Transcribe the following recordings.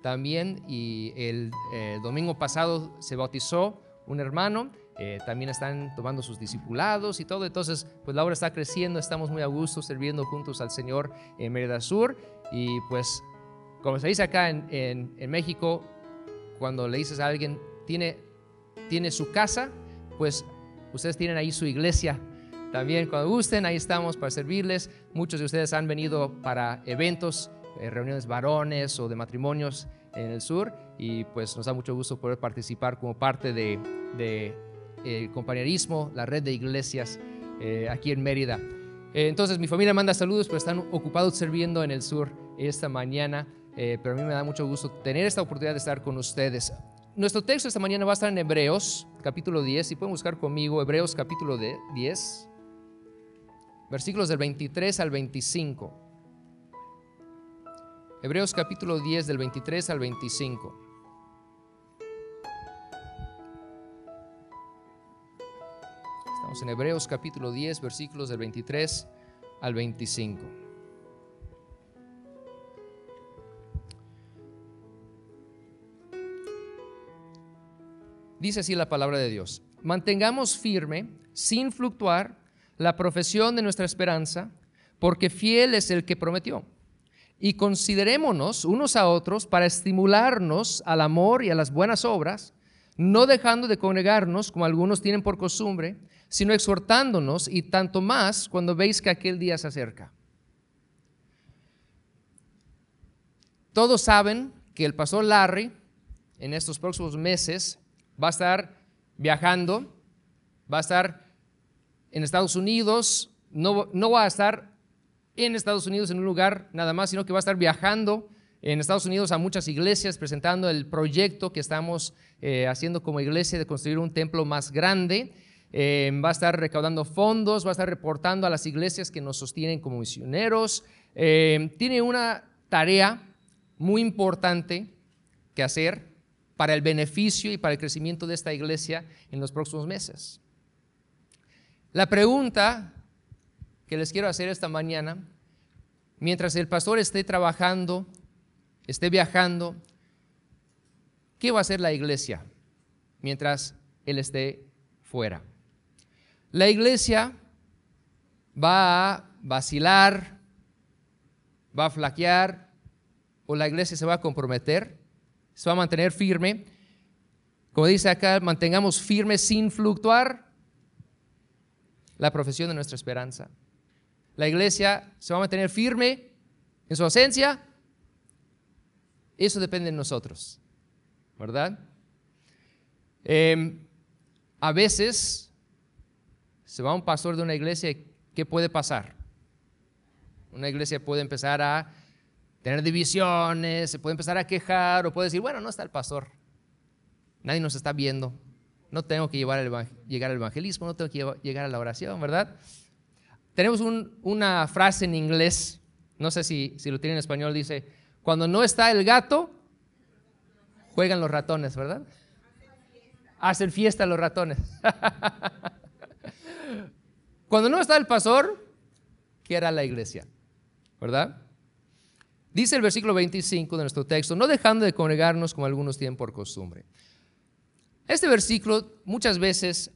también, y el domingo pasado se bautizó un hermano. También están tomando sus discipulados y todo. Entonces pues la obra está creciendo, estamos muy a gusto sirviendo juntos al Señor en Mérida Sur. Y pues como se dice acá en México, cuando le dices a alguien tiene su casa, pues ustedes tienen ahí su iglesia también. Cuando gusten, ahí estamos para servirles. Muchos de ustedes han venido para eventos, reuniones varones o de matrimonios en el sur, y pues nos da mucho gusto poder participar como parte de el compañerismo, la red de iglesias aquí en Mérida. Entonces mi familia manda saludos, pero están ocupados sirviendo en el sur esta mañana, pero a mí me da mucho gusto tener esta oportunidad de estar con ustedes. Nuestro texto esta mañana va a estar en Hebreos capítulo 10, si pueden buscar conmigo Hebreos capítulo 10, versículos del 23 al 25. Hebreos capítulo 10 del 23 al 25. Estamos en Hebreos capítulo 10, versículos del 23 al 25. Dice así la palabra de Dios: mantengamos firme, sin fluctuar, la profesión de nuestra esperanza, porque fiel es el que prometió. Y considerémonos unos a otros para estimularnos al amor y a las buenas obras, no dejando de congregarnos como algunos tienen por costumbre, sino exhortándonos, y tanto más cuando veis que aquel día se acerca. Todos saben que el pastor Larry en estos próximos meses va a estar viajando, va a estar en Estados Unidos. No va a estar en Estados Unidos en un lugar nada más, sino que va a estar viajando en Estados Unidos a muchas iglesias, presentando el proyecto que estamos haciendo como iglesia de construir un templo más grande. Va a estar recaudando fondos, va a estar reportando a las iglesias que nos sostienen como misioneros. Tiene una tarea muy importante que hacer para el beneficio y para el crecimiento de esta iglesia en los próximos meses. La pregunta que les quiero hacer esta mañana, mientras el pastor esté trabajando, esté viajando, ¿qué va a hacer la iglesia mientras él esté fuera? La iglesia va a vacilar, va a flaquear, o la iglesia se va a comprometer, se va a mantener firme. Como dice acá, mantengamos firme sin fluctuar la profesión de nuestra esperanza. La iglesia se va a mantener firme en su ausencia. Eso depende de nosotros, ¿verdad? A veces se va un pastor de una iglesia, ¿qué puede pasar? Una iglesia puede empezar a tener divisiones, se puede empezar a quejar, o puede decir, bueno, no está el pastor, nadie nos está viendo, no tengo que llegar al evangelismo, no tengo que llegar a la oración, ¿verdad? Tenemos una frase en inglés, no sé si lo tienen en español, dice: cuando no está el gato, juegan los ratones, ¿verdad? Hacen fiesta los ratones. Cuando no está el pastor, ¿qué hará la iglesia? ¿Verdad? Dice el versículo 25 de nuestro texto: no dejando de congregarnos como algunos tienen por costumbre. Este versículo muchas veces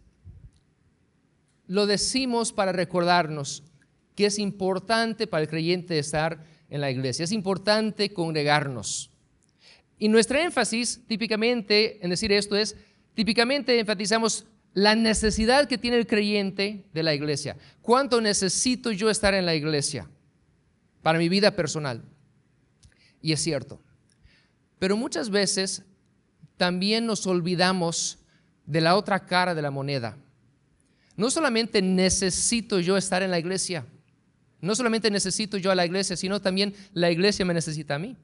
lo decimos para recordarnos que es importante para el creyente estar en la iglesia, es importante congregarnos. Y nuestra énfasis típicamente en decir esto es, típicamente enfatizamos la necesidad que tiene el creyente de la iglesia. ¿Cuánto necesito yo estar en la iglesia para mi vida personal? Y es cierto, pero muchas veces también nos olvidamos de la otra cara de la moneda. No solamente necesito yo estar en la iglesia, no solamente necesito yo a la iglesia, sino también la iglesia me necesita a mí.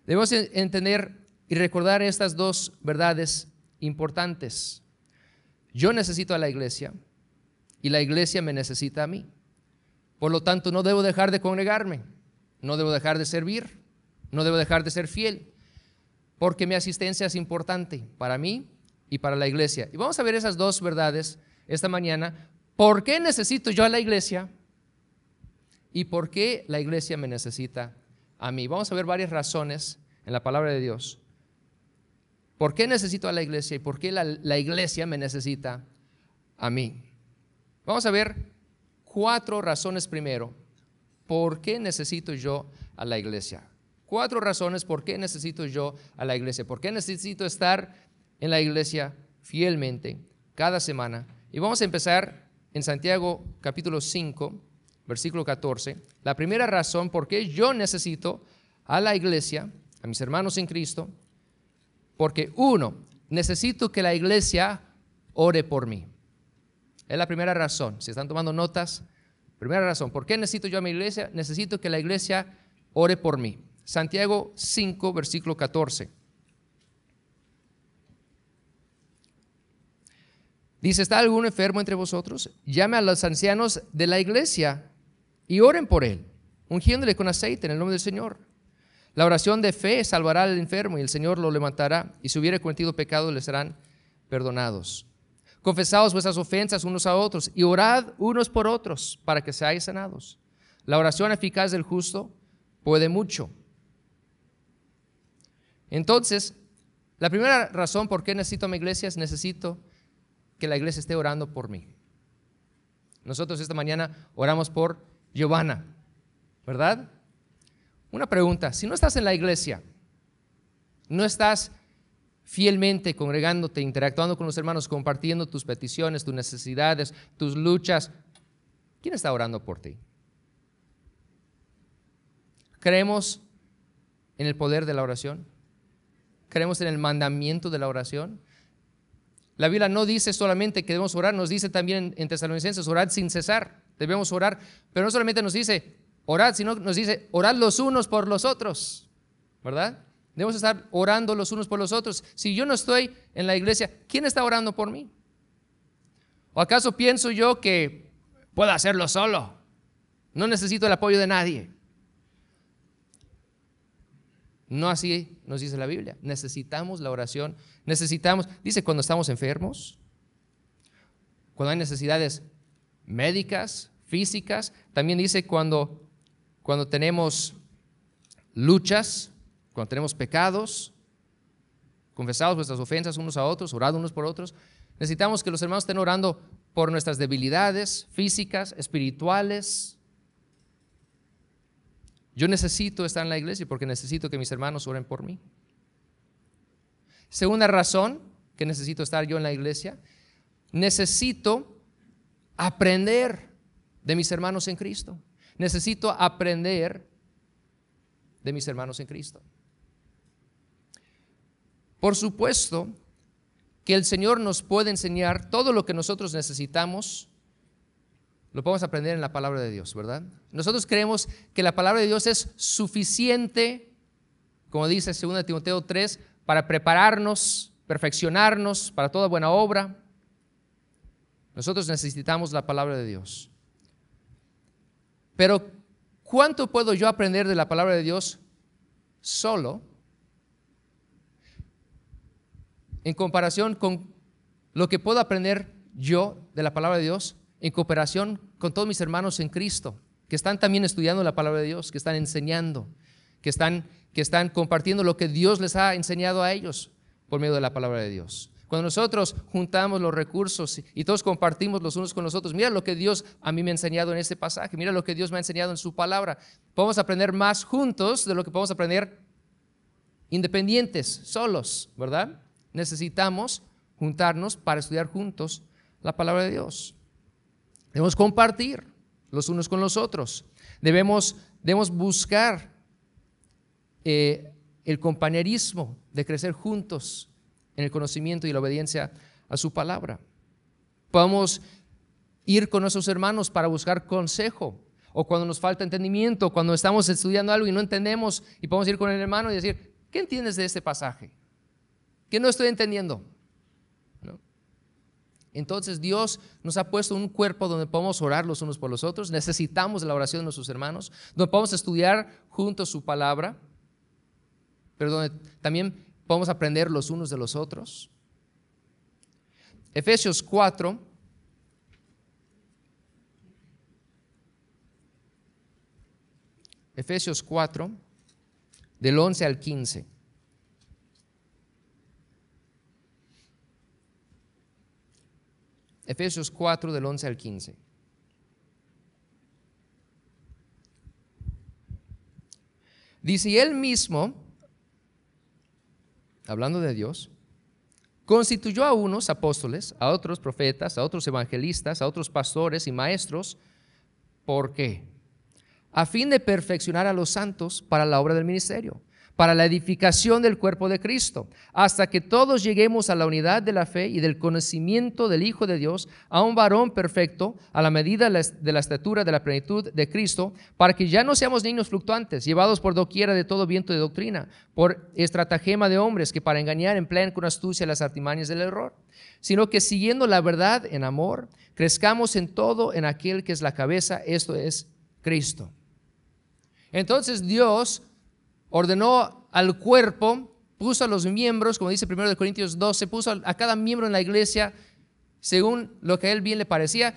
Debemos entender y recordar estas dos verdades importantes. Yo necesito a la iglesia y la iglesia me necesita a mí. Por lo tanto, no debo dejar de congregarme, no debo dejar de servir, no debo dejar de ser fiel, porque mi asistencia es importante para mí y para la iglesia. Y vamos a ver esas dos verdades esta mañana. ¿Por qué necesito yo a la iglesia? ¿Y por qué la iglesia me necesita a mí? Vamos a ver varias razones en la palabra de Dios. ¿Por qué necesito a la iglesia y por qué la iglesia me necesita a mí? Vamos a ver 4 razones primero. ¿Por qué necesito yo a la iglesia? 4 razones por qué necesito yo a la iglesia. ¿Por qué necesito estar en la iglesia fielmente cada semana? Y vamos a empezar en Santiago capítulo 5, versículo 14. La primera razón por qué yo necesito a la iglesia, a mis hermanos en Cristo, porque 1, necesito que la iglesia ore por mí. Es la primera razón. Si están tomando notas, primera razón. ¿Por qué necesito yo a mi iglesia? Necesito que la iglesia ore por mí. Santiago 5, versículo 14. Dice, ¿está algún enfermo entre vosotros? Llame a los ancianos de la iglesia y oren por él, ungiéndole con aceite en el nombre del Señor. La oración de fe salvará al enfermo y el Señor lo levantará, y si hubiere cometido pecado le serán perdonados. Confesaos vuestras ofensas unos a otros y orad unos por otros para que seáis sanados. La oración eficaz del justo puede mucho. Entonces, la primera razón por qué necesito a mi iglesia es necesito que la iglesia esté orando por mí. Nosotros esta mañana oramos por Giovanna, ¿verdad? Una pregunta, si no estás en la iglesia, no estás fielmente congregándote, interactuando con los hermanos, compartiendo tus peticiones, tus necesidades, tus luchas, ¿quién está orando por ti? ¿Creemos en el poder de la oración? ¿Creemos en el mandamiento de la oración? La Biblia no dice solamente que debemos orar, nos dice también en Tesalonicenses, orad sin cesar. Debemos orar, pero no solamente nos dice orad, sino nos dice orad los unos por los otros, ¿verdad? Debemos estar orando los unos por los otros. Si yo no estoy en la iglesia, ¿quién está orando por mí? ¿O acaso pienso yo que puedo hacerlo solo? No necesito el apoyo de nadie. No así nos dice la Biblia. Necesitamos la oración. Dice cuando estamos enfermos, cuando hay necesidades médicas, físicas. También dice cuando tenemos luchas, cuando tenemos pecados, confesados vuestras ofensas unos a otros, orad unos por otros. Necesitamos que los hermanos estén orando por nuestras debilidades físicas, espirituales. Yo necesito estar en la iglesia porque necesito que mis hermanos oren por mí. Segunda razón que necesito estar yo en la iglesia, necesito aprender de mis hermanos en Cristo. Necesito aprender de mis hermanos en Cristo. Por supuesto que el Señor nos puede enseñar todo lo que nosotros necesitamos. Lo podemos aprender en la palabra de Dios, ¿verdad? Nosotros creemos que la palabra de Dios es suficiente, como dice 2 Timoteo 3, para prepararnos, perfeccionarnos para toda buena obra. Nosotros necesitamos la palabra de Dios. Pero, ¿cuánto puedo yo aprender de la palabra de Dios solo en comparación con lo que puedo aprender yo de la palabra de Dios en cooperación con todos mis hermanos en Cristo, que están también estudiando la palabra de Dios, que están enseñando, que están compartiendo lo que Dios les ha enseñado a ellos por medio de la palabra de Dios? Cuando nosotros juntamos los recursos y todos compartimos los unos con los otros, mira lo que Dios a mí me ha enseñado en este pasaje, mira lo que Dios me ha enseñado en su palabra. Podemos aprender más juntos de lo que podemos aprender independientes, solos, ¿verdad? Necesitamos juntarnos para estudiar juntos la palabra de Dios. Debemos compartir los unos con los otros. Debemos buscar el compañerismo de crecer juntos en el conocimiento y la obediencia a su palabra. Podemos ir con nuestros hermanos para buscar consejo, o cuando nos falta entendimiento, cuando estamos estudiando algo y no entendemos, y podemos ir con el hermano y decir, ¿qué entiendes de este pasaje? ¿Qué no estoy entendiendo? ¿No? Entonces Dios nos ha puesto un cuerpo donde podemos orar los unos por los otros. Necesitamos la oración de nuestros hermanos, donde podemos estudiar juntos su palabra, pero donde también podemos aprender los unos de los otros. Efesios 4, del 11 al 15. Efesios 4 del 11 al 15. Dice, y Él mismo, hablando de Dios, constituyó a unos apóstoles, a otros profetas, a otros evangelistas, a otros pastores y maestros. ¿Por qué? A fin de perfeccionar a los santos para la obra del ministerio, para la edificación del cuerpo de Cristo, hasta que todos lleguemos a la unidad de la fe y del conocimiento del Hijo de Dios, a un varón perfecto, a la medida de la estatura de la plenitud de Cristo, para que ya no seamos niños fluctuantes, llevados por doquiera de todo viento de doctrina, por estratagema de hombres que para engañar emplean con astucia las artimañas del error, sino que siguiendo la verdad en amor, crezcamos en todo en aquel que es la cabeza, esto es Cristo. Entonces Dios ordenó al cuerpo, puso a los miembros, como dice 1 Corintios 12, puso a cada miembro en la iglesia según lo que a él bien le parecía.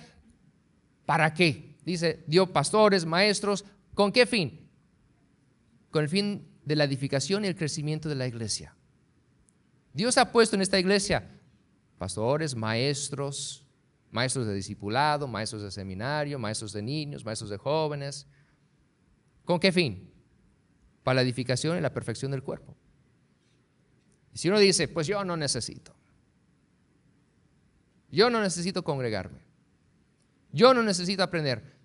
¿Para qué? Dice, dio pastores, maestros, ¿con qué fin? Con el fin de la edificación y el crecimiento de la iglesia. Dios ha puesto en esta iglesia pastores, maestros, maestros de discipulado, maestros de seminario, maestros de niños, maestros de jóvenes. ¿Con qué fin? Para la edificación y la perfección del cuerpo. Y si uno dice, pues yo no necesito congregarme, yo no necesito aprender.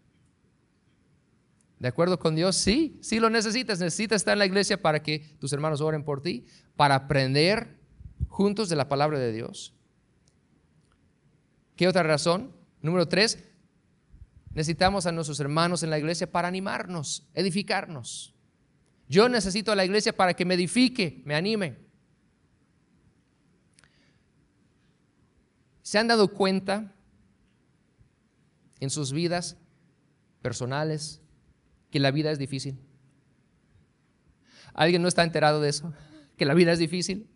¿De acuerdo con Dios? Sí lo necesitas. Necesitas estar en la iglesia para que tus hermanos oren por ti, para aprender juntos de la palabra de Dios. ¿Qué otra razón? Número 3, necesitamos a nuestros hermanos en la iglesia para animarnos, edificarnos. Yo necesito a la iglesia para que me edifique, me anime. ¿Se han dado cuenta en sus vidas personales que la vida es difícil? ¿Alguien no está enterado de eso? ¿Que la vida es difícil?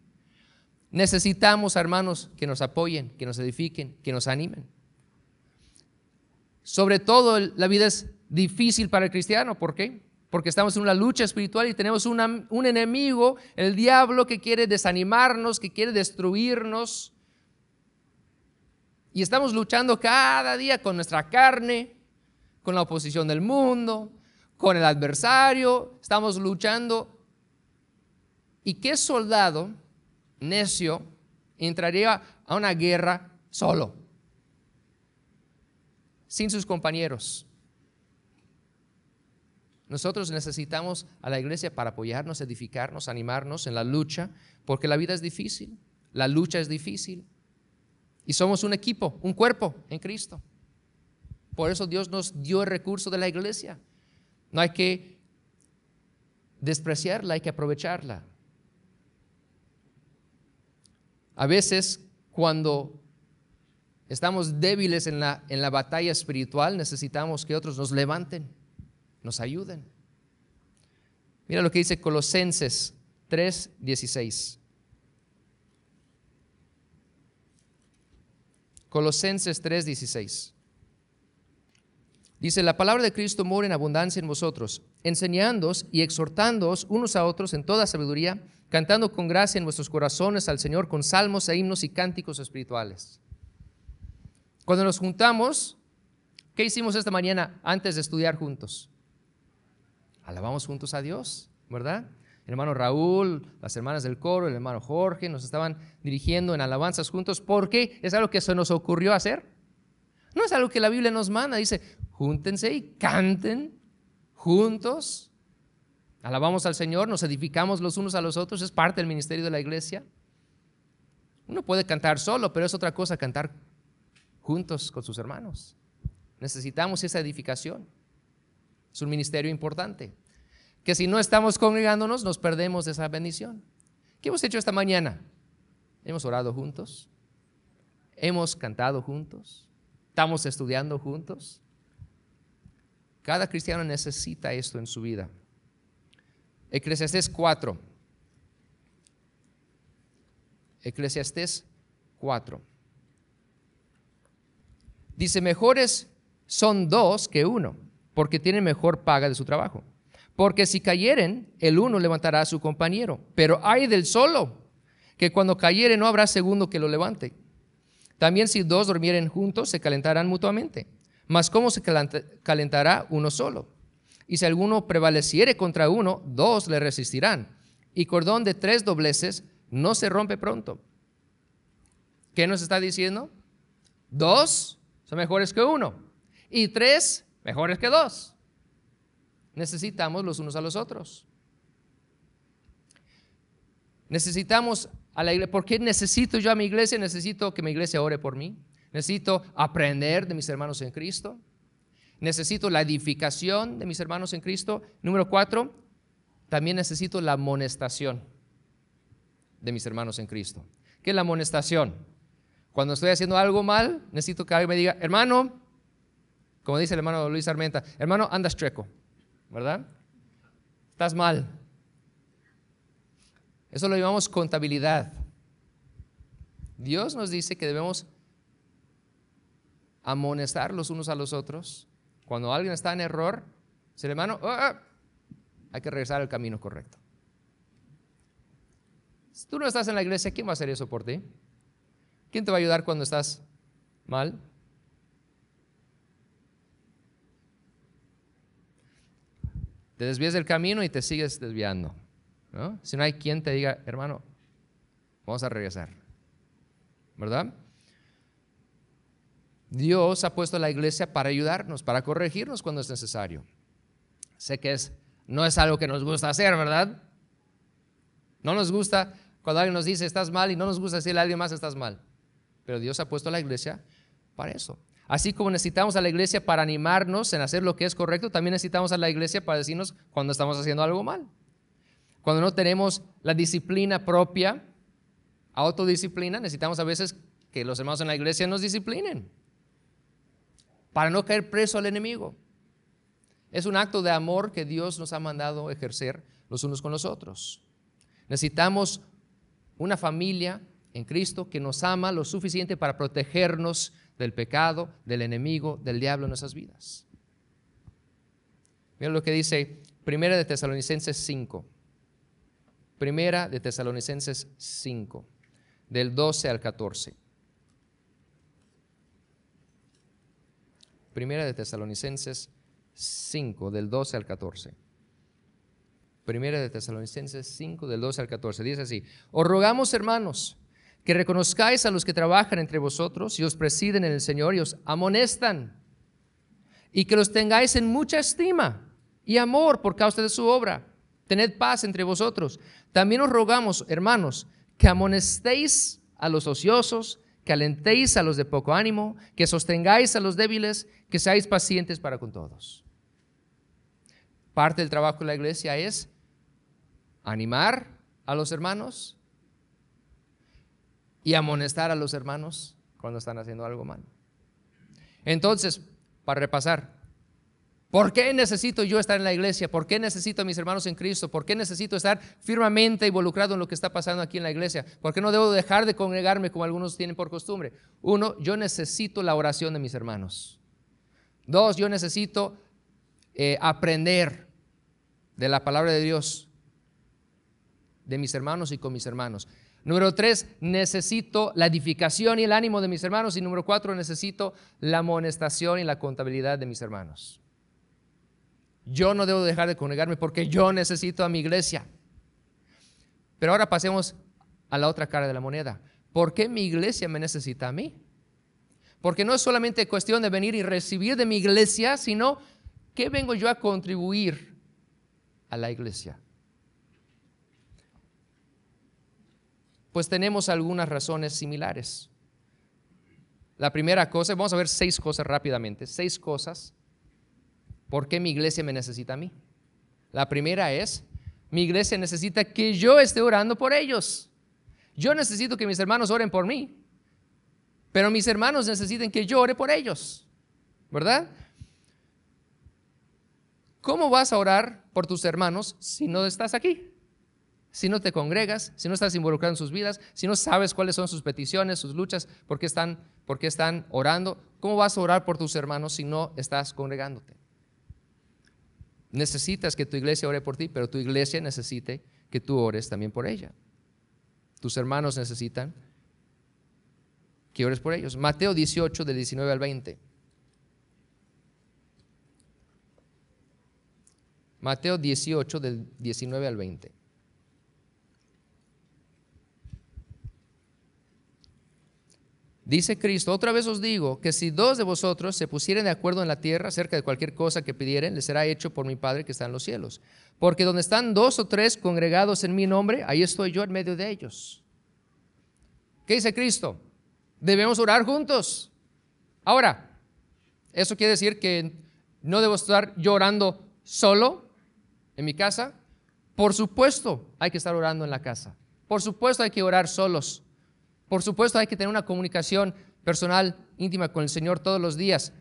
Necesitamos, hermanos, que nos apoyen, que nos edifiquen, que nos animen. Sobre todo la vida es difícil para el cristiano. ¿Por qué? Porque estamos en una lucha espiritual y tenemos un enemigo, el diablo, que quiere desanimarnos, que quiere destruirnos. Y estamos luchando cada día con nuestra carne, con la oposición del mundo, con el adversario. Estamos luchando. ¿Y qué soldado necio entraría a una guerra solo, sin sus compañeros? Nosotros necesitamos a la iglesia para apoyarnos, edificarnos, animarnos en la lucha, porque la vida es difícil, la lucha es difícil. Y somos un equipo, un cuerpo en Cristo. Por eso Dios nos dio el recurso de la iglesia. No hay que despreciarla, hay que aprovecharla. A veces, cuando estamos débiles en la batalla espiritual, necesitamos que otros nos levanten, nos ayuden. Mira lo que dice Colosenses 3:16. Colosenses 3:16. Dice, la palabra de Cristo mora en abundancia en vosotros, enseñándoos y exhortándoos unos a otros en toda sabiduría, cantando con gracia en vuestros corazones al Señor con salmos e himnos y cánticos espirituales. Cuando nos juntamos, ¿qué hicimos esta mañana antes de estudiar juntos? Alabamos juntos a Dios, ¿verdad? El hermano Raúl, las hermanas del coro, el hermano Jorge nos estaban dirigiendo en alabanzas juntos. ¿Por qué? Es algo que se nos ocurrió hacer. No es algo que la Biblia nos manda. Dice, júntense y canten juntos. Alabamos al Señor, nos edificamos los unos a los otros. Es parte del ministerio de la iglesia. Uno puede cantar solo, pero es otra cosa cantar juntos con sus hermanos. Necesitamos esa edificación. Es un ministerio importante, que si no estamos congregándonos nos perdemos de esa bendición. ¿Qué hemos hecho esta mañana? Hemos orado juntos, hemos cantado juntos, estamos estudiando juntos. Cada cristiano necesita esto en su vida. Eclesiastés 4. Eclesiastés 4. Dice, mejores son dos que uno, porque tienen mejor paga de su trabajo. Porque si cayeren, el uno levantará a su compañero. Pero ay del solo, que cuando cayere no habrá segundo que lo levante. También si dos durmieren juntos, se calentarán mutuamente. Mas ¿cómo se calentará uno solo? Y si alguno prevaleciere contra uno, dos le resistirán. Y cordón de 3 dobleces no se rompe pronto. ¿Qué nos está diciendo? 2 son mejores que 1 y 3 mejores que 2. Necesitamos los unos a los otros. Necesitamos a la iglesia. ¿Por qué necesito yo a mi iglesia? Necesito que mi iglesia ore por mí. Necesito aprender de mis hermanos en Cristo. Necesito la edificación de mis hermanos en Cristo. Número 4, también necesito la amonestación de mis hermanos en Cristo. ¿Qué es la amonestación? Cuando estoy haciendo algo mal, necesito que alguien me diga, hermano, como dice el hermano Luis Armenta, hermano, andas chueco, ¿verdad? Estás mal. Eso lo llamamos contabilidad. Dios nos dice que debemos amonestar los unos a los otros. Cuando alguien está en error, dice el hermano, hay que regresar al camino correcto. Si tú no estás en la iglesia, ¿quién va a hacer eso por ti? ¿Quién te va a ayudar cuando estás mal? Te desvías del camino y te sigues desviando, ¿no? Si no hay quien te diga, hermano, vamos a regresar, ¿verdad? Dios ha puesto a la iglesia para ayudarnos, para corregirnos cuando es necesario. Sé que no es algo que nos gusta hacer, ¿verdad? No nos gusta cuando alguien nos dice estás mal y no nos gusta decirle a alguien más estás mal. Pero Dios ha puesto a la iglesia para eso. Así como necesitamos a la iglesia para animarnos en hacer lo que es correcto, también necesitamos a la iglesia para decirnos cuando estamos haciendo algo mal. Cuando no tenemos la disciplina propia, autodisciplina, necesitamos a veces que los hermanos en la iglesia nos disciplinen para no caer preso al enemigo. Es un acto de amor que Dios nos ha mandado ejercer los unos con los otros. Necesitamos una familia en Cristo que nos ama lo suficiente para protegernos del pecado, del enemigo, del diablo en nuestras vidas. Mira lo que dice Primera de Tesalonicenses 5. Primera de Tesalonicenses 5, del 12 al 14. Primera de Tesalonicenses 5, del 12 al 14. Primera de Tesalonicenses 5, del 12 al 14. Dice así: os rogamos, hermanos, que reconozcáis a los que trabajan entre vosotros y os presiden en el Señor y os amonestan, y que los tengáis en mucha estima y amor por causa de su obra. Tened paz entre vosotros. También os rogamos, hermanos, que amonestéis a los ociosos, que alentéis a los de poco ánimo, que sostengáis a los débiles, que seáis pacientes para con todos. Parte del trabajo de la iglesia es animar a los hermanos y amonestar a los hermanos cuando están haciendo algo mal. Entonces, para repasar, ¿por qué necesito yo estar en la iglesia? ¿Por qué necesito a mis hermanos en Cristo? ¿Por qué necesito estar firmemente involucrado en lo que está pasando aquí en la iglesia? ¿Por qué no debo dejar de congregarme como algunos tienen por costumbre? 1, yo necesito la oración de mis hermanos. 2, yo necesito aprender de la palabra de Dios, de mis hermanos y con mis hermanos. Número 3, necesito la edificación y el ánimo de mis hermanos. Y número 4, necesito la amonestación y la contabilidad de mis hermanos. Yo no debo dejar de congregarme porque yo necesito a mi iglesia. Pero ahora pasemos a la otra cara de la moneda. ¿Por qué mi iglesia me necesita a mí? Porque no es solamente cuestión de venir y recibir de mi iglesia, sino ¿qué vengo yo a contribuir a la iglesia? Pues tenemos algunas razones similares. La primera cosa, vamos a ver 6 cosas rápidamente, 6 cosas por qué mi iglesia me necesita a mí. La primera es, mi iglesia necesita que yo esté orando por ellos. Yo necesito que mis hermanos oren por mí, pero mis hermanos necesitan que yo ore por ellos, ¿verdad? ¿Cómo vas a orar por tus hermanos si no estás aquí? Si no te congregas, si no estás involucrado en sus vidas, si no sabes cuáles son sus peticiones, sus luchas, por qué están orando, ¿cómo vas a orar por tus hermanos si no estás congregándote? Necesitas que tu iglesia ore por ti, pero tu iglesia necesite que tú ores también por ella. Tus hermanos necesitan que ores por ellos. Mateo 18, del 19 al 20. Mateo 18, del 19 al 20. Dice Cristo: otra vez os digo que si dos de vosotros se pusieren de acuerdo en la tierra acerca de cualquier cosa que pidieren, les será hecho por mi Padre que está en los cielos. Porque donde están dos o tres congregados en mi nombre, ahí estoy yo en medio de ellos. ¿Qué dice Cristo? Debemos orar juntos. Ahora, ¿eso quiere decir que no debo estar yo orando solo en mi casa? Por supuesto hay que estar orando en la casa. Por supuesto hay que orar solos. Por supuesto hay que tener una comunicación personal, íntima con el Señor todos los días.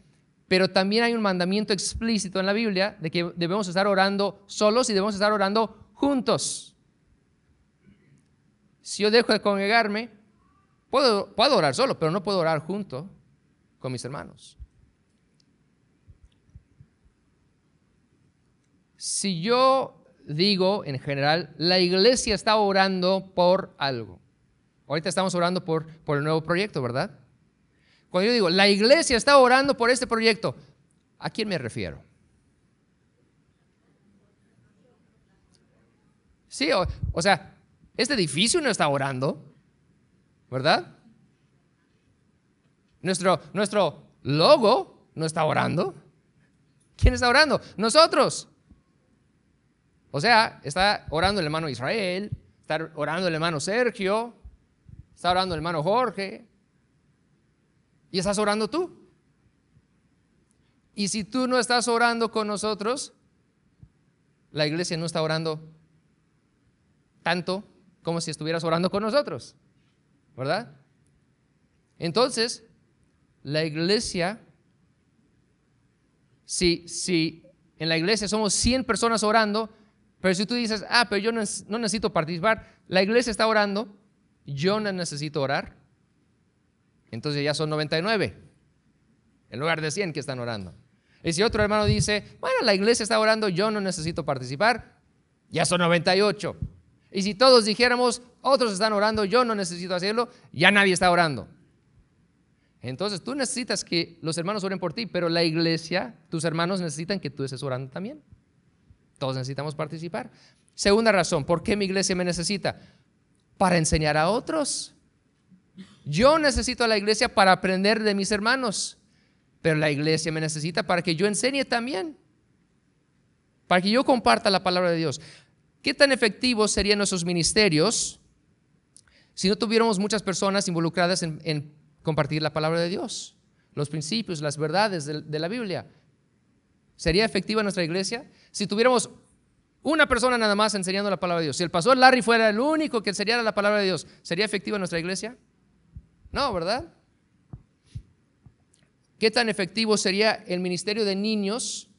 Pero también hay un mandamiento explícito en la Biblia de que debemos estar orando solos y debemos estar orando juntos. Si yo dejo de congregarme, puedo orar solo, pero no puedo orar junto con mis hermanos. Si yo digo en general, la iglesia está orando por algo. Ahorita estamos orando por el nuevo proyecto, ¿verdad? Cuando yo digo, la iglesia está orando por este proyecto, ¿a quién me refiero? Sí, o sea, este edificio no está orando, ¿verdad? Nuestro logo no está orando. ¿Quién está orando? Nosotros. O sea, está orando el hermano Israel, está orando el hermano Sergio, está orando el hermano Jorge, y estás orando tú. Y si tú no estás orando con nosotros, la iglesia no está orando tanto como si estuvieras orando con nosotros, ¿verdad? Entonces, la iglesia, si en la iglesia somos 100 personas orando, pero si tú dices, pero yo no necesito participar, la iglesia está orando, yo no necesito orar, entonces ya son 99 en lugar de 100 que están orando. Y si otro hermano dice, bueno, la iglesia está orando, yo no necesito participar, ya son 98. Y si todos dijéramos, otros están orando, yo no necesito hacerlo, ya nadie está orando. Entonces tú necesitas que los hermanos oren por ti, pero la iglesia, tus hermanos necesitan que tú estés orando también. Todos necesitamos participar. Segunda razón, ¿por qué mi iglesia me necesita? Para enseñar a otros. Yo necesito a la iglesia para aprender de mis hermanos, pero la iglesia me necesita para que yo enseñe también, para que yo comparta la palabra de Dios. ¿Qué tan efectivos serían nuestros ministerios si no tuviéramos muchas personas involucradas en compartir la palabra de Dios, los principios, las verdades de la Biblia? ¿Sería efectiva nuestra iglesia si tuviéramos una persona nada más enseñando la palabra de Dios? Si el pastor Larry fuera el único que enseñara la palabra de Dios, ¿sería efectiva nuestra iglesia? No, ¿verdad? ¿Qué tan efectivo sería el ministerio de niños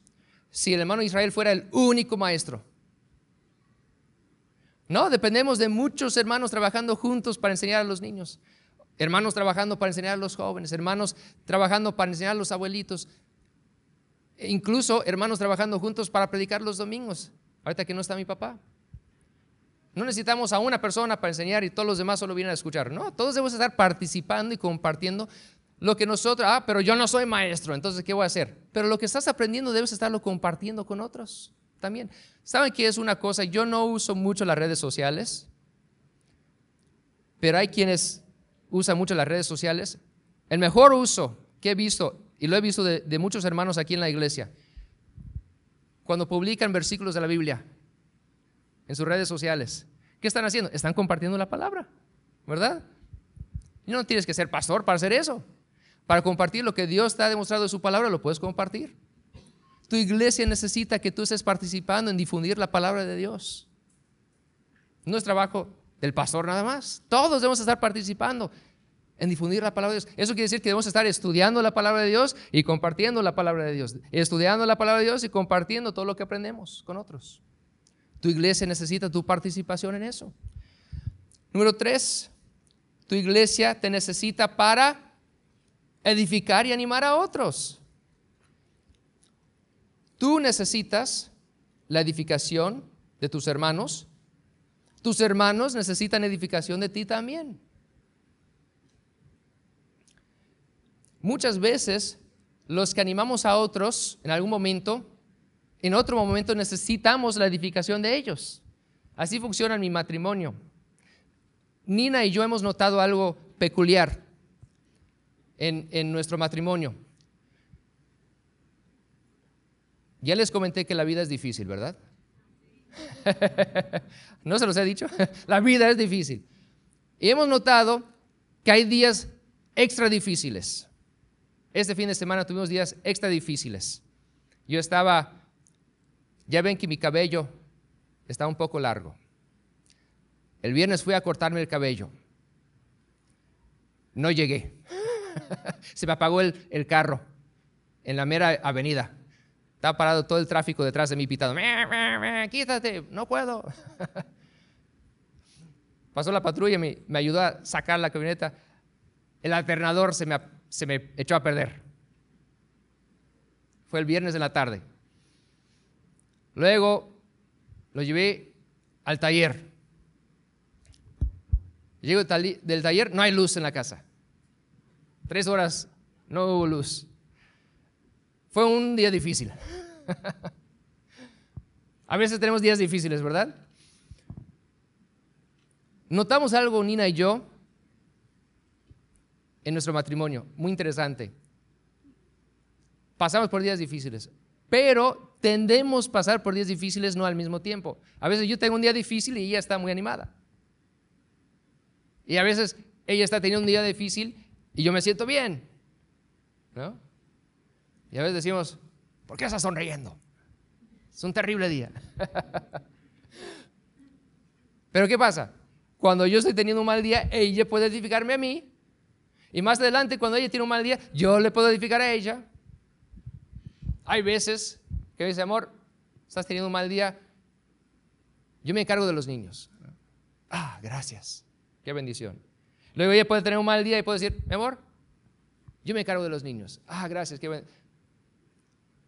si el hermano Israel fuera el único maestro? No, dependemos de muchos hermanos trabajando juntos para enseñar a los niños, hermanos trabajando para enseñar a los jóvenes, hermanos trabajando para enseñar a los abuelitos, e incluso hermanos trabajando juntos para predicar los domingos. Ahorita que no está mi papá, no necesitamos a una persona para enseñar y todos los demás solo vienen a escuchar. No, todos debemos estar participando y compartiendo lo que nosotros, pero yo no soy maestro, entonces ¿qué voy a hacer? Pero lo que estás aprendiendo debes estarlo compartiendo con otros también. ¿Saben qué es una cosa? Yo no uso mucho las redes sociales, pero hay quienes usan mucho las redes sociales. El mejor uso que he visto, y lo he visto de muchos hermanos aquí en la iglesia, cuando publican versículos de la Biblia en sus redes sociales, ¿qué están haciendo? Están compartiendo la palabra, ¿verdad? Y no tienes que ser pastor para hacer eso. Para compartir lo que Dios te ha demostrado de su palabra, lo puedes compartir. Tu iglesia necesita que tú estés participando en difundir la palabra de Dios. No es trabajo del pastor nada más. Todos debemos estar participando en difundir la palabra de Dios. Eso quiere decir que debemos estar estudiando la palabra de Dios y compartiendo la palabra de Dios. Estudiando la palabra de Dios y compartiendo todo lo que aprendemos con otros. Tu iglesia necesita tu participación en eso. Número 3, tu iglesia te necesita para edificar y animar a otros. Tú necesitas la edificación de tus hermanos. Tus hermanos necesitan edificación de ti también. Muchas veces los que animamos a otros en algún momento, en otro momento necesitamos la edificación de ellos. Así funciona mi matrimonio. Nina y yo hemos notado algo peculiar en nuestro matrimonio. Ya les comenté que la vida es difícil, ¿verdad? ¿No se los he dicho? La vida es difícil. Y hemos notado que hay días extra difíciles. Este fin de semana tuvimos días extra difíciles. Ya ven que mi cabello está un poco largo. El viernes fui a cortarme el cabello. No llegué. Se me apagó el carro en la mera avenida. Estaba parado todo el tráfico detrás de mí pitando. Quítate, no puedo. Pasó la patrulla, me ayudó a sacar la camioneta. El alternador se me echó a perder. Fue el viernes en la tarde. Luego lo llevé al taller. Llego del taller, no hay luz en la casa. 3 horas no hubo luz. Fue un día difícil. A veces tenemos días difíciles, ¿verdad? Notamos algo, Nina y yo, en nuestro matrimonio, muy interesante. Pasamos por días difíciles, pero tendemos a pasar por días difíciles no al mismo tiempo. A veces yo tengo un día difícil y ella está muy animada. Y a veces ella está teniendo un día difícil y yo me siento bien, ¿no? Y a veces decimos, ¿por qué estás sonriendo? Es un terrible día. Pero ¿qué pasa? Cuando yo estoy teniendo un mal día, ella puede edificarme a mí. Y más adelante, cuando ella tiene un mal día, yo le puedo edificar a ella. Hay veces que dice, amor, estás teniendo un mal día, yo me encargo de los niños. Ah, gracias, qué bendición. Luego ella puede tener un mal día y puede decir, mi amor, yo me encargo de los niños. Ah, gracias, qué bendición.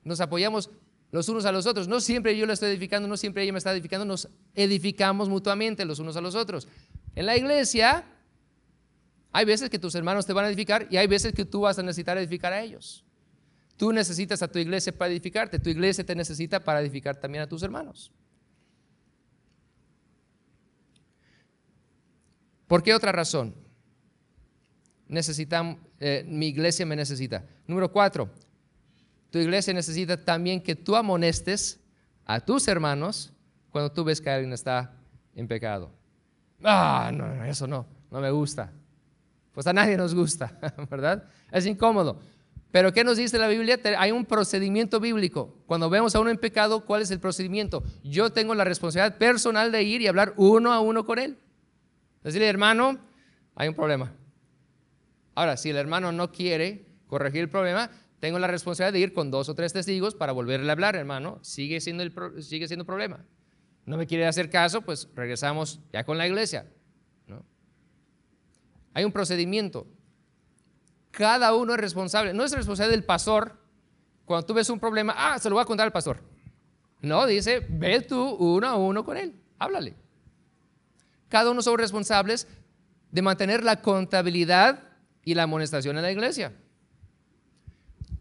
Nos apoyamos los unos a los otros. No siempre yo la estoy edificando, no siempre ella me está edificando, nos edificamos mutuamente los unos a los otros. En la iglesia hay veces que tus hermanos te van a edificar y hay veces que tú vas a necesitar edificar a ellos. Tú necesitas a tu iglesia para edificarte, tu iglesia te necesita para edificar también a tus hermanos. ¿Por qué otra razón? Mi iglesia me necesita. Número 4, tu iglesia necesita también que tú amonestes a tus hermanos cuando tú ves que alguien está en pecado. No, eso no me gusta. Pues a nadie nos gusta, ¿verdad? Es incómodo. Pero ¿qué nos dice la Biblia? Hay un procedimiento bíblico. Cuando vemos a uno en pecado, ¿cuál es el procedimiento? Yo tengo la responsabilidad personal de ir y hablar uno a uno con él. Decirle, hermano, hay un problema. Ahora, si el hermano no quiere corregir el problema, tengo la responsabilidad de ir con 2 o 3 testigos para volverle a hablar, hermano, sigue siendo problema. No me quiere hacer caso, pues regresamos ya con la iglesia, ¿no? Hay un procedimiento. Cada uno es responsable. No es responsable del pastor. Cuando tú ves un problema, se lo voy a contar al pastor. No, dice, ve tú uno a uno con él, háblale. Cada uno somos responsables de mantener la contabilidad y la amonestación en la iglesia.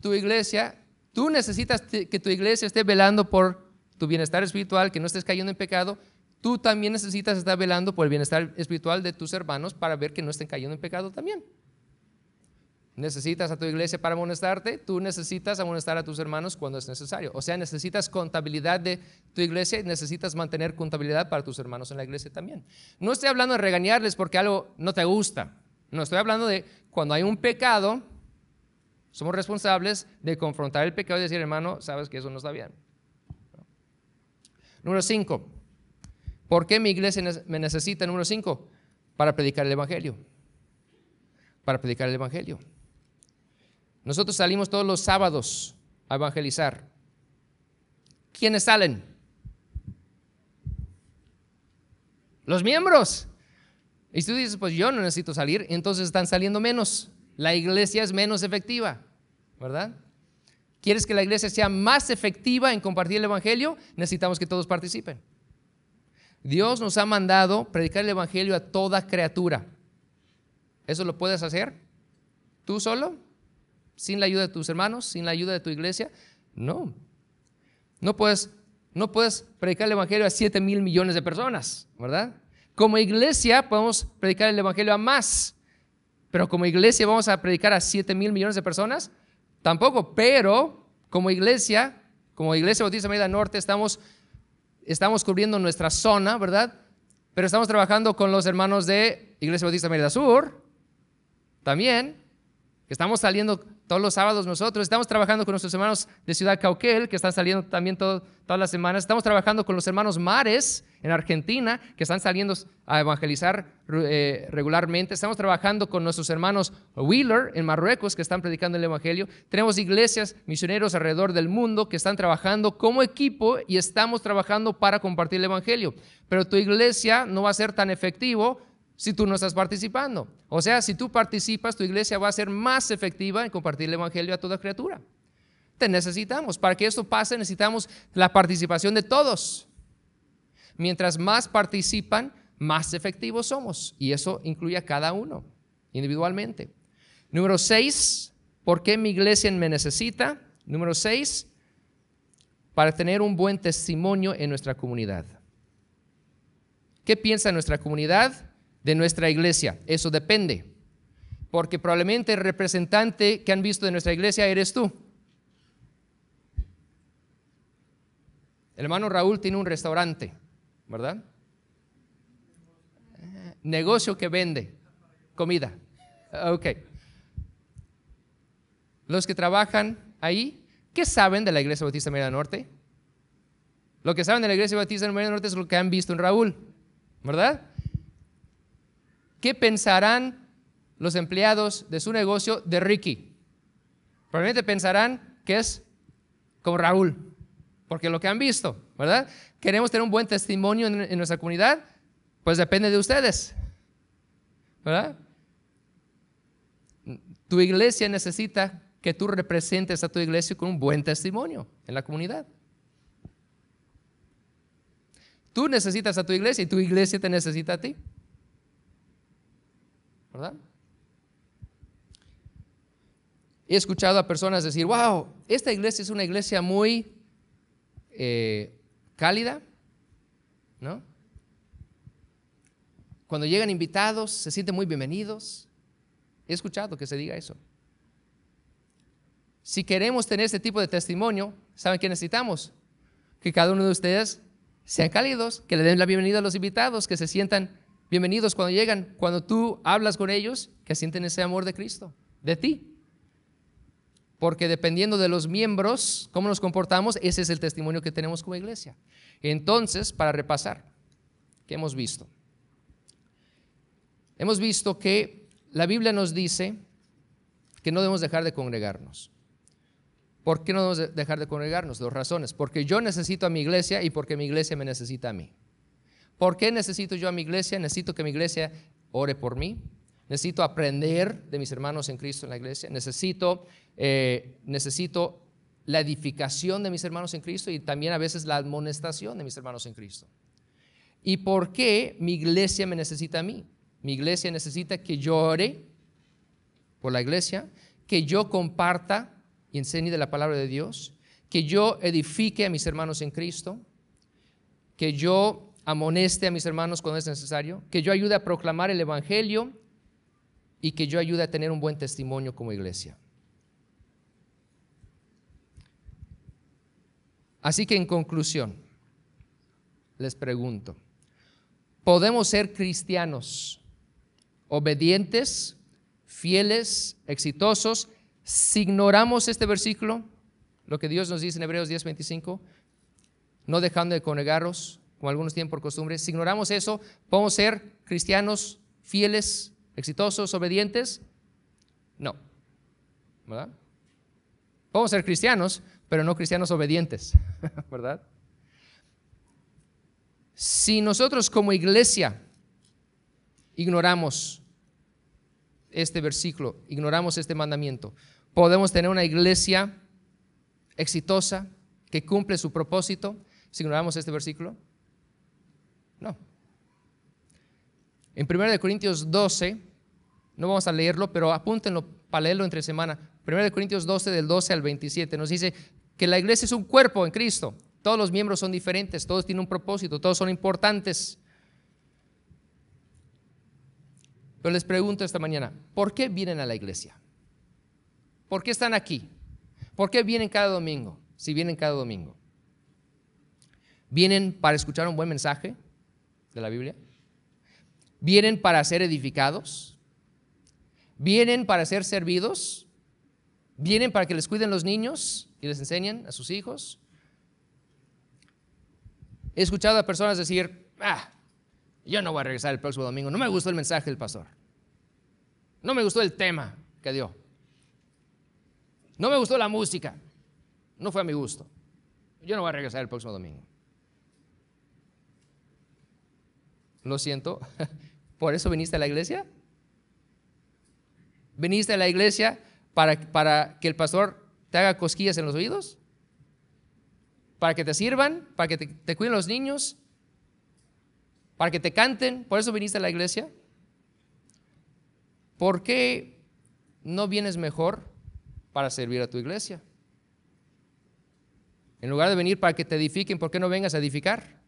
Tu iglesia, tú necesitas que tu iglesia esté velando por tu bienestar espiritual, que no estés cayendo en pecado. Tú también necesitas estar velando por el bienestar espiritual de tus hermanos para ver que no estén cayendo en pecado también. Necesitas a tu iglesia para amonestarte, tú necesitas amonestar a tus hermanos cuando es necesario. O sea, necesitas contabilidad de tu iglesia y necesitas mantener contabilidad para tus hermanos en la iglesia también. No estoy hablando de regañarles porque algo no te gusta. No, estoy hablando de cuando hay un pecado, somos responsables de confrontar el pecado y decir, hermano, sabes que eso no está bien. Número 5. ¿Por qué mi iglesia me necesita? Número 5. Para predicar el evangelio. Para predicar el evangelio. Nosotros salimos todos los sábados a evangelizar. ¿Quiénes salen? Los miembros. Y tú dices, pues yo no necesito salir, entonces están saliendo menos. La iglesia es menos efectiva, ¿verdad? ¿Quieres que la iglesia sea más efectiva en compartir el evangelio? Necesitamos que todos participen. Dios nos ha mandado predicar el evangelio a toda criatura. ¿Eso lo puedes hacer tú solo? sin la ayuda de tus hermanos, sin la ayuda de tu iglesia? No. No puedes predicar el evangelio a 7,000 millones de personas, ¿verdad? Como iglesia podemos predicar el evangelio a más, pero como iglesia vamos a predicar a 7,000 millones de personas, tampoco. Pero como iglesia Bautista Mérida Norte estamos cubriendo nuestra zona, ¿verdad? Pero estamos trabajando con los hermanos de Iglesia Bautista Mérida Sur también, que estamos saliendo todos los sábados nosotros. Estamos trabajando con nuestros hermanos de Ciudad Cauquel, que están saliendo también todas las semanas. Estamos trabajando con los hermanos Mares en Argentina, que están saliendo a evangelizar regularmente. Estamos trabajando con nuestros hermanos Wheeler en Marruecos, que están predicando el evangelio. Tenemos iglesias, misioneros alrededor del mundo que están trabajando como equipo y estamos trabajando para compartir el evangelio. Pero tu iglesia no va a ser tan efectivo si tú no estás participando. O sea, si tú participas, tu iglesia va a ser más efectiva en compartir el evangelio a toda criatura. Te necesitamos. Para que esto pase, necesitamos la participación de todos. Mientras más participan, más efectivos somos. Y eso incluye a cada uno individualmente. Número 6, ¿por qué mi iglesia me necesita? Número 6, para tener un buen testimonio en nuestra comunidad. ¿Qué piensa nuestra comunidad de nuestra iglesia? Eso depende, porque probablemente el representante que han visto de nuestra iglesia eres tú. El hermano Raúl tiene un restaurante, ¿verdad? Negocio que vende comida. Ok. Los que trabajan ahí, ¿qué saben de la Iglesia Bautista Mérida Norte? Lo que saben de la Iglesia Bautista Mérida Norte es lo que han visto en Raúl, ¿verdad? ¿Qué pensarán los empleados de su negocio de Ricky? Probablemente pensarán que es como Raúl, porque lo que han visto, ¿verdad? Queremos tener un buen testimonio en nuestra comunidad, pues depende de ustedes, ¿verdad? Tu iglesia necesita que tú representes a tu iglesia con un buen testimonio en la comunidad. Tú necesitas a tu iglesia y tu iglesia te necesita a ti, ¿verdad? He escuchado a personas decir, wow, esta iglesia es una iglesia muy cálida, ¿no? Cuando llegan invitados se sienten muy bienvenidos. He escuchado que se diga eso. Si queremos tener este tipo de testimonio, ¿saben qué necesitamos? Que cada uno de ustedes sean cálidos, que le den la bienvenida a los invitados, que se sientan bienvenidos cuando llegan, cuando tú hablas con ellos, que sienten ese amor de Cristo, de ti. Porque dependiendo de los miembros, cómo nos comportamos, ese es el testimonio que tenemos como iglesia. Entonces, para repasar, ¿qué hemos visto? Hemos visto que la Biblia nos dice que no debemos dejar de congregarnos. ¿Por qué no debemos dejar de congregarnos? Dos razones. Porque yo necesito a mi iglesia y porque mi iglesia me necesita a mí. ¿Por qué necesito yo a mi iglesia? Necesito que mi iglesia ore por mí. Necesito aprender de mis hermanos en Cristo en la iglesia. Necesito la edificación de mis hermanos en Cristo y también a veces la admonestación de mis hermanos en Cristo. ¿Y por qué mi iglesia me necesita a mí? Mi iglesia necesita que yo ore por la iglesia, que yo comparta y enseñe de la palabra de Dios, que yo edifique a mis hermanos en Cristo, que yo amoneste a mis hermanos cuando es necesario, que yo ayude a proclamar el evangelio y que yo ayude a tener un buen testimonio como iglesia. Así que en conclusión, les pregunto, ¿podemos ser cristianos obedientes, fieles, exitosos, si ignoramos este versículo, lo que Dios nos dice en Hebreos 10:25, no dejando de congregaros, como algunos tienen por costumbre? Si ignoramos eso, ¿podemos ser cristianos fieles, exitosos, obedientes? No, ¿verdad? Podemos ser cristianos, pero no cristianos obedientes, ¿verdad? Si nosotros como iglesia ignoramos este versículo, ignoramos este mandamiento, ¿podemos tener una iglesia exitosa que cumple su propósito si ignoramos este versículo? No. En 1 Corintios 12, no vamos a leerlo, pero apúntenlo para leerlo entre semana. 1 Corintios 12, del 12 al 27, nos dice que la iglesia es un cuerpo en Cristo. Todos los miembros son diferentes, todos tienen un propósito, todos son importantes. Pero les pregunto esta mañana, ¿por qué vienen a la iglesia? ¿Por qué están aquí? ¿Por qué vienen cada domingo? Si vienen cada domingo, ¿vienen para escuchar un buen mensaje de la Biblia? ¿Vienen para ser edificados? ¿Vienen para ser servidos? ¿Vienen para que les cuiden los niños y les enseñen a sus hijos? He escuchado a personas decir, yo no voy a regresar el próximo domingo, no me gustó el mensaje del pastor, no me gustó el tema que dio, no me gustó la música, no fue a mi gusto, yo no voy a regresar el próximo domingo. Lo siento, ¿por eso viniste a la iglesia? ¿Viniste a la iglesia para que el pastor te haga cosquillas en los oídos? ¿Para que te sirvan? ¿Para que te cuiden los niños? ¿Para que te canten? ¿Por eso viniste a la iglesia? ¿Por qué no vienes mejor para servir a tu iglesia? En lugar de venir para que te edifiquen, ¿por qué no vengas a edificar?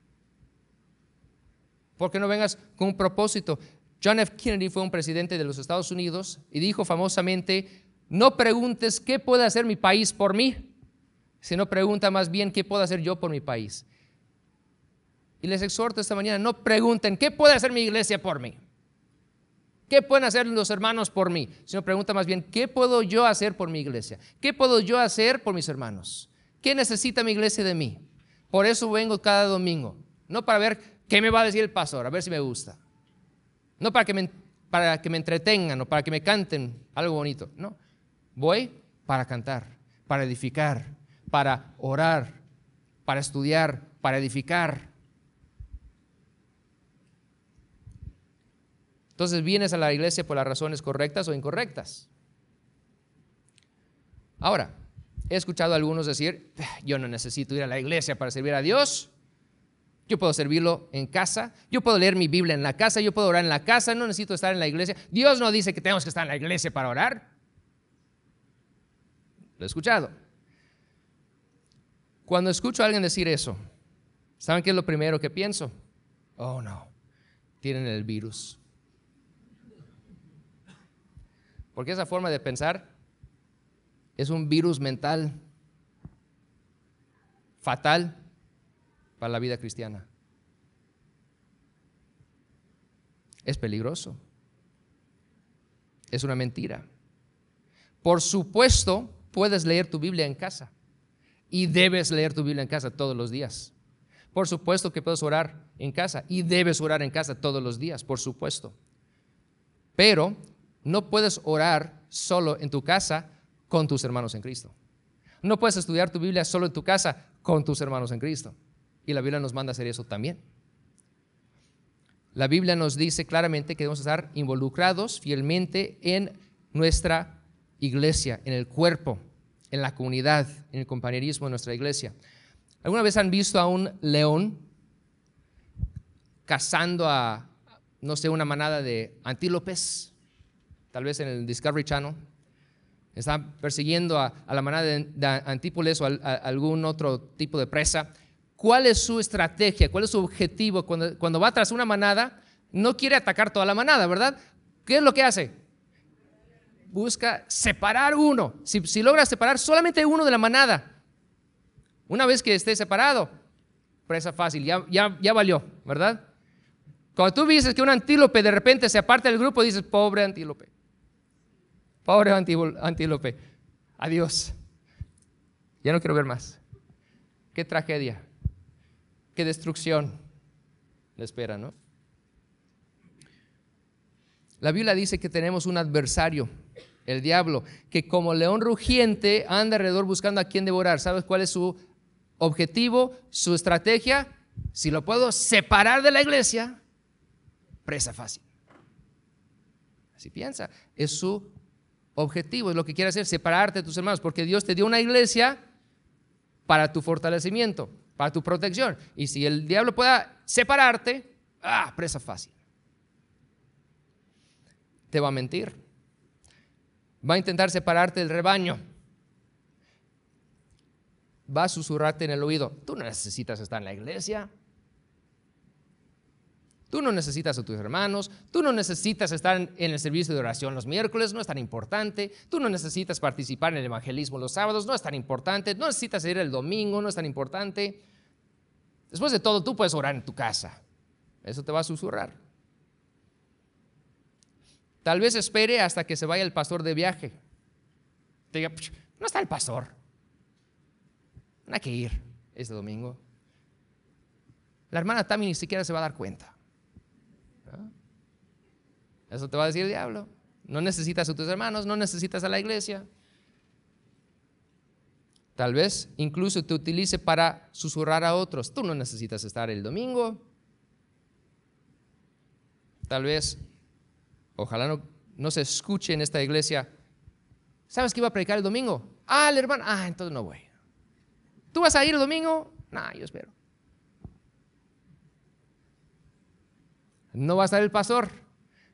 ¿Por qué no vengas con un propósito? John F. Kennedy fue un presidente de los Estados Unidos y dijo famosamente, no preguntes qué puede hacer mi país por mí, sino pregunta más bien qué puedo hacer yo por mi país. Y les exhorto esta mañana, no pregunten qué puede hacer mi iglesia por mí, qué pueden hacer los hermanos por mí, sino pregunta más bien qué puedo yo hacer por mi iglesia, qué puedo yo hacer por mis hermanos, qué necesita mi iglesia de mí. Por eso vengo cada domingo, no para ver qué me va a decir el pastor, a ver si me gusta, no para que me entretengan o para que me canten algo bonito, no, voy para cantar, para edificar, para orar, para estudiar, para edificar. Entonces, ¿vienes a la iglesia por las razones correctas o incorrectas? Ahora, he escuchado a algunos decir, yo no necesito ir a la iglesia para servir a Dios, yo puedo servirlo en casa, yo puedo leer mi Biblia en la casa, yo puedo orar en la casa, no necesito estar en la iglesia. Dios no dice que tenemos que estar en la iglesia para orar. Lo he escuchado. Cuando escucho a alguien decir eso, ¿saben qué es lo primero que pienso? Oh no, tienen el virus. Porque esa forma de pensar es un virus mental fatal para la vida cristiana. Es peligroso. Es una mentira. Por supuesto, puedes leer tu Biblia en casa y debes leer tu Biblia en casa todos los días. Por supuesto que puedes orar en casa y debes orar en casa todos los días, por supuesto. Pero no puedes orar solo en tu casa con tus hermanos en Cristo. No puedes estudiar tu Biblia solo en tu casa con tus hermanos en Cristo. Y la Biblia nos manda a hacer eso también. La Biblia nos dice claramente que debemos estar involucrados fielmente en nuestra iglesia, en el cuerpo, en la comunidad, en el compañerismo de nuestra iglesia. ¿Alguna vez han visto a un león cazando a, no sé, una manada de antílopes? Tal vez en el Discovery Channel. Está persiguiendo a la manada de antílopes o a algún otro tipo de presa. ¿Cuál es su estrategia? ¿Cuál es su objetivo? Cuando va tras una manada, no quiere atacar toda la manada, ¿verdad? ¿Qué es lo que hace? Busca separar uno. Si logra separar solamente uno de la manada, una vez que esté separado, presa fácil, ya valió, ¿verdad? Cuando tú dices que un antílope de repente se aparta del grupo, dices, pobre antílope, adiós, ya no quiero ver más. Qué tragedia, qué destrucción le espera, ¿no? La Biblia dice que tenemos un adversario, el diablo, que como león rugiente anda alrededor buscando a quien devorar. ¿Sabes cuál es su objetivo, su estrategia? Si lo puedo separar de la iglesia, presa fácil. Así piensa, es su objetivo, es lo que quiere hacer, separarte de tus hermanos, porque Dios te dio una iglesia para tu fortalecimiento, para tu protección. Y si el diablo pueda separarte, presa fácil. Te va a mentir. Va a intentar separarte del rebaño. Va a susurrarte en el oído. Tú no necesitas estar en la iglesia. Tú no necesitas a tus hermanos. Tú no necesitas estar en el servicio de oración los miércoles. No es tan importante. Tú no necesitas participar en el evangelismo los sábados. No es tan importante. No necesitas ir el domingo. No es tan importante. Después de todo, tú puedes orar en tu casa. Eso te va a susurrar. Tal vez espere hasta que se vaya el pastor de viaje. Te diga, no está el pastor. No hay que ir este domingo. La hermana Tami ni siquiera se va a dar cuenta. ¿No? Eso te va a decir el diablo. No necesitas a tus hermanos, no necesitas a la iglesia. Tal vez incluso te utilice para susurrar a otros. Tú no necesitas estar el domingo. Tal vez, ojalá no se escuche en esta iglesia. ¿Sabes que iba a predicar el domingo? El hermano, entonces no voy. ¿Tú vas a ir el domingo? No, yo espero. No va a estar el pastor.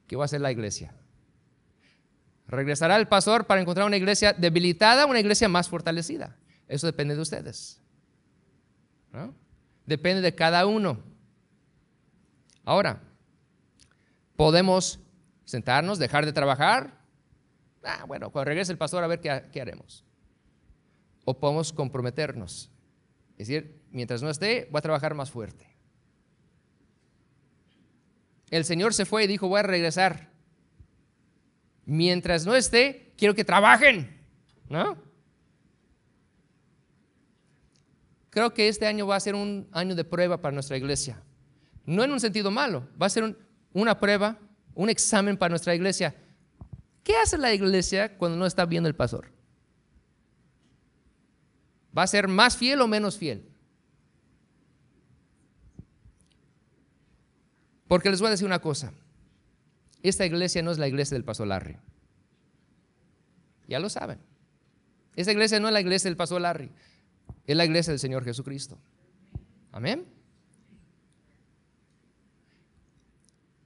¿Qué va a hacer la iglesia? Regresará el pastor para encontrar una iglesia debilitada, una iglesia más fortalecida. Eso depende de ustedes, ¿no? Depende de cada uno. Ahora, podemos sentarnos, dejar de trabajar. Bueno, cuando regrese el pastor a ver qué haremos. O podemos comprometernos. Es decir, mientras no esté, voy a trabajar más fuerte. El Señor se fue y dijo, voy a regresar. Mientras no esté, quiero que trabajen, ¿no? Creo que este año va a ser un año de prueba para nuestra iglesia. No en un sentido malo, va a ser una prueba, un examen para nuestra iglesia. ¿Qué hace la iglesia cuando no está viendo el pastor? ¿Va a ser más fiel o menos fiel? Porque les voy a decir una cosa. Esta iglesia no es la iglesia del pastor Larry. Ya lo saben. Esta iglesia no es la iglesia del pastor Larry. Es la iglesia del Señor Jesucristo. Amén.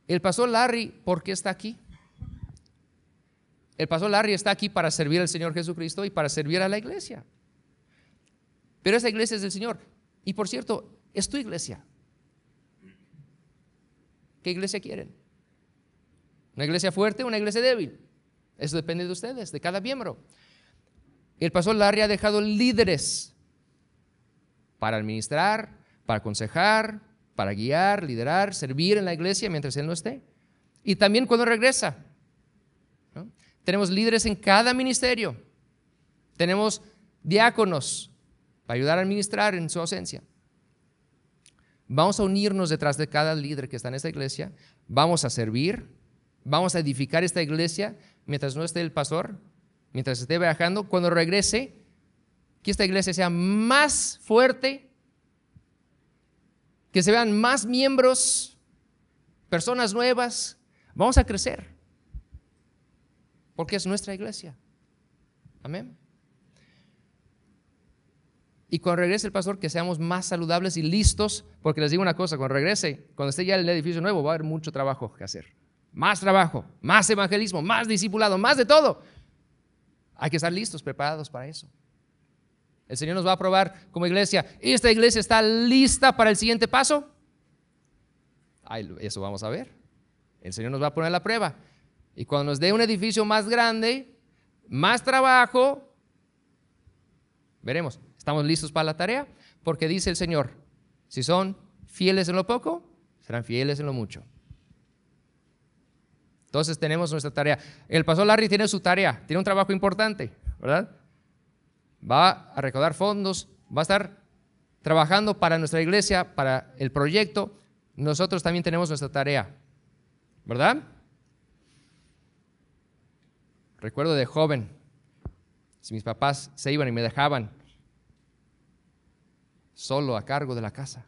El pastor Larry, ¿por qué está aquí? El pastor Larry está aquí para servir al Señor Jesucristo y para servir a la iglesia. Pero esa iglesia es del Señor. Y por cierto, es tu iglesia. ¿Qué iglesia quieren? ¿Una iglesia fuerte o una iglesia débil? Eso depende de ustedes, de cada miembro. El pastor Larry ha dejado líderes para administrar, para aconsejar, para guiar, liderar, servir en la iglesia mientras él no esté. Y también cuando regresa, ¿no? Tenemos líderes en cada ministerio. Tenemos diáconos para ayudar a administrar en su ausencia. Vamos a unirnos detrás de cada líder que está en esta iglesia. Vamos a servir. Vamos a edificar esta iglesia mientras no esté el pastor, mientras esté viajando. Cuando regrese, que esta iglesia sea más fuerte, que se vean más miembros, personas nuevas. Vamos a crecer, porque es nuestra iglesia. Amén. Y cuando regrese el pastor, que seamos más saludables y listos, porque les digo una cosa, cuando regrese, cuando esté ya en el edificio nuevo, va a haber mucho trabajo que hacer. Más trabajo, más evangelismo, más discipulado, más de todo. Hay que estar listos, preparados para eso. El Señor nos va a probar como iglesia. ¿Esta iglesia está lista para el siguiente paso? Eso vamos a ver. El Señor nos va a poner la prueba. Y cuando nos dé un edificio más grande, más trabajo, veremos. ¿Estamos listos para la tarea? Porque dice el Señor, si son fieles en lo poco, serán fieles en lo mucho. Entonces tenemos nuestra tarea. El pastor Larry tiene su tarea, tiene un trabajo importante, ¿verdad? Va a recaudar fondos, va a estar trabajando para nuestra iglesia, para el proyecto. Nosotros también tenemos nuestra tarea, ¿verdad? Recuerdo de joven, si mis papás se iban y me dejaban solo a cargo de la casa,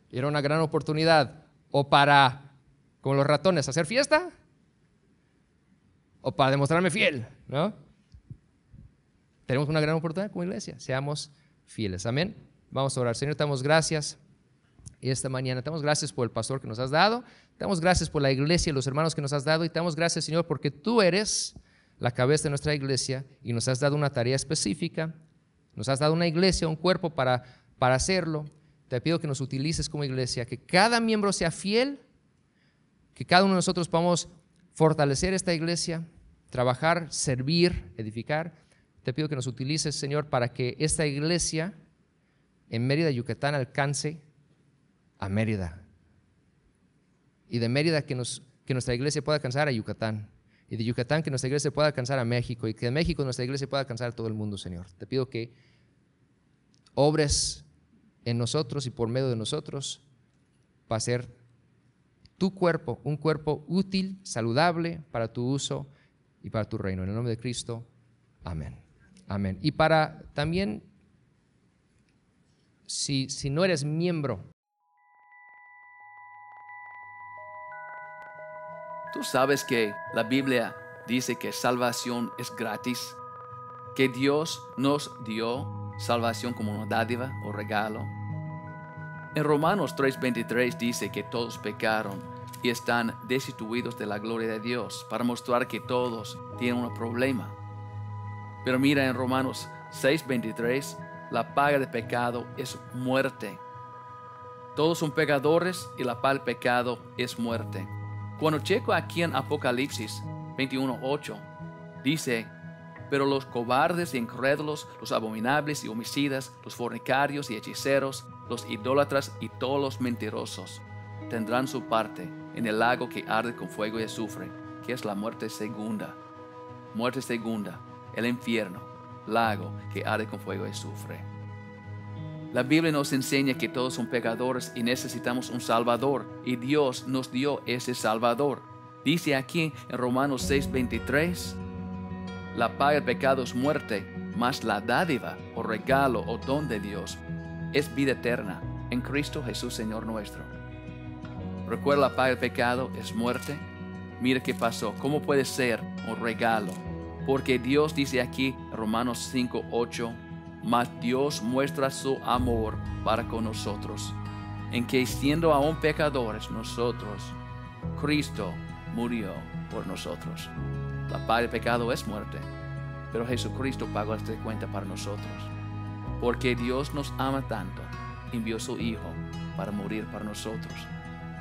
era una gran oportunidad o para, como los ratones, hacer fiesta o para demostrarme fiel, ¿no? Tenemos una gran oportunidad como iglesia, seamos fieles, amén. Vamos a orar. Señor, te damos gracias esta mañana. Te damos gracias por el pastor que nos has dado. Te damos gracias por la iglesia y los hermanos que nos has dado. Y te damos gracias, Señor, porque tú eres la cabeza de nuestra iglesia y nos has dado una tarea específica. Nos has dado una iglesia, un cuerpo para hacerlo. Te pido que nos utilices como iglesia, que cada miembro sea fiel, que cada uno de nosotros podamos fortalecer esta iglesia, trabajar, servir, edificar. Te pido que nos utilices, Señor, para que esta iglesia en Mérida, Yucatán, alcance a Mérida. Y de Mérida que nuestra iglesia pueda alcanzar a Yucatán. Y de Yucatán que nuestra iglesia pueda alcanzar a México. Y que de México nuestra iglesia pueda alcanzar a todo el mundo, Señor. Te pido que obres en nosotros y por medio de nosotros para hacer tu cuerpo un cuerpo útil, saludable para tu uso y para tu reino. En el nombre de Cristo, amén. Amén. Y para también, si no eres miembro. ¿Tú sabes que la Biblia dice que salvación es gratis? Que Dios nos dio salvación como una dádiva o regalo. En Romanos 3:23 dice que todos pecaron y están destituidos de la gloria de Dios, para mostrar que todos tienen un problema. Pero mira, en Romanos 6:23, la paga del pecado es muerte. Todos son pecadores y la paga del pecado es muerte. Cuando checo aquí en Apocalipsis 21:8, dice: pero los cobardes y incrédulos, los abominables y homicidas, los fornicarios y hechiceros, los idólatras y todos los mentirosos tendrán su parte en el lago que arde con fuego y azufre, que es la muerte segunda. Muerte segunda, el infierno, lago que arde con fuego y azufre. La Biblia nos enseña que todos son pecadores y necesitamos un Salvador, y Dios nos dio ese Salvador. Dice aquí en Romanos 6:23, la paga del pecado es muerte, mas la dádiva o regalo o don de Dios es vida eterna en Cristo Jesús Señor nuestro. Recuerda, la paga del pecado es muerte. Mira qué pasó. ¿Cómo puede ser un regalo? Porque Dios dice aquí en Romanos 5:8, mas Dios muestra su amor para con nosotros, en que siendo aún pecadores nosotros, Cristo murió por nosotros. La paga del pecado es muerte, pero Jesucristo pagó esta cuenta para nosotros. Porque Dios nos ama tanto, envió a su Hijo para morir para nosotros.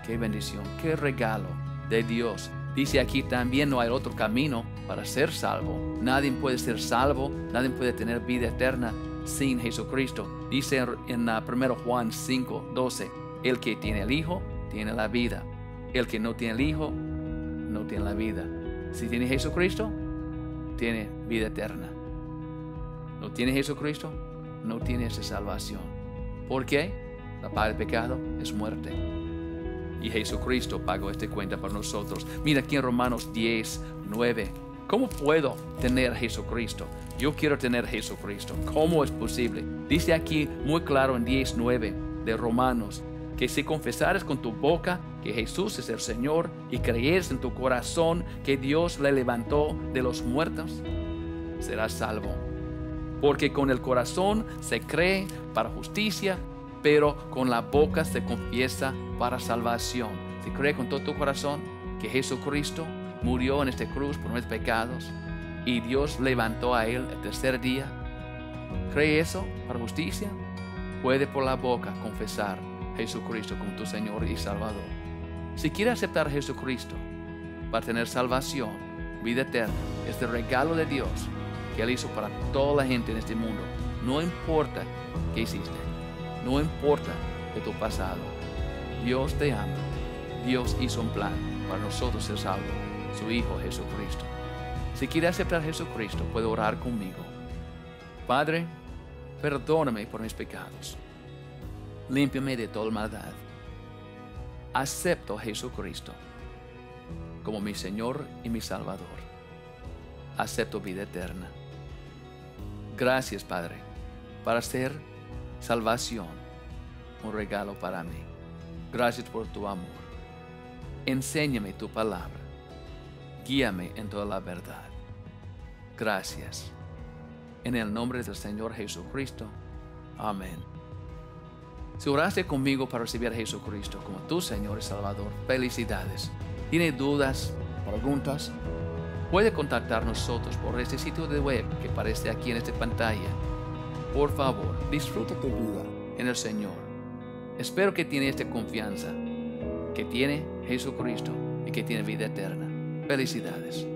Qué bendición, qué regalo de Dios. Dice aquí también: no hay otro camino para ser salvo. Nadie puede ser salvo, nadie puede tener vida eterna sin Jesucristo. Dice en 1 Juan 5:12, el que tiene el Hijo tiene la vida. El que no tiene el Hijo no tiene la vida. Si tiene Jesucristo, tiene vida eterna. No tiene Jesucristo, no tiene esa salvación. ¿Por qué? La paga del pecado es muerte. Y Jesucristo pagó esta cuenta para nosotros. Mira aquí en Romanos 10:9. ¿Cómo puedo tener Jesucristo? Yo quiero tener Jesucristo. ¿Cómo es posible? Dice aquí muy claro en 10:9 de Romanos, que si confesares con tu boca que Jesús es el Señor y creyeres en tu corazón que Dios le levantó de los muertos, serás salvo. Porque con el corazón se cree para justicia, pero con la boca se confiesa para salvación. Si cree con todo tu corazón que Jesucristo murió en esta cruz por nuestros pecados y Dios levantó a Él el tercer día, cree eso para justicia, puede por la boca confesar Jesucristo como tu Señor y Salvador. Si quieres aceptar a Jesucristo para tener salvación, vida eterna, este regalo de Dios que Él hizo para toda la gente en este mundo, no importa qué hiciste, no importa de tu pasado, Dios te ama. Dios hizo un plan para nosotros ser salvos, su Hijo Jesucristo. Si quieres aceptar a Jesucristo, puede orar conmigo. Padre, perdóname por mis pecados. Límpiame de toda maldad. Acepto a Jesucristo como mi Señor y mi Salvador. Acepto vida eterna. Gracias, Padre, para hacer salvación un regalo para mí. Gracias por tu amor. Enséñame tu palabra. Guíame en toda la verdad. Gracias. En el nombre del Señor Jesucristo. Amén. Si oraste conmigo para recibir a Jesucristo como tu Señor y Salvador, felicidades. ¿Tiene dudas, preguntas? Puede contactar nosotros por este sitio de web que aparece aquí en esta pantalla. Por favor, disfruta tu vida en el Señor. Espero que tiene esta confianza, que tiene Jesucristo y que tiene vida eterna. Felicidades.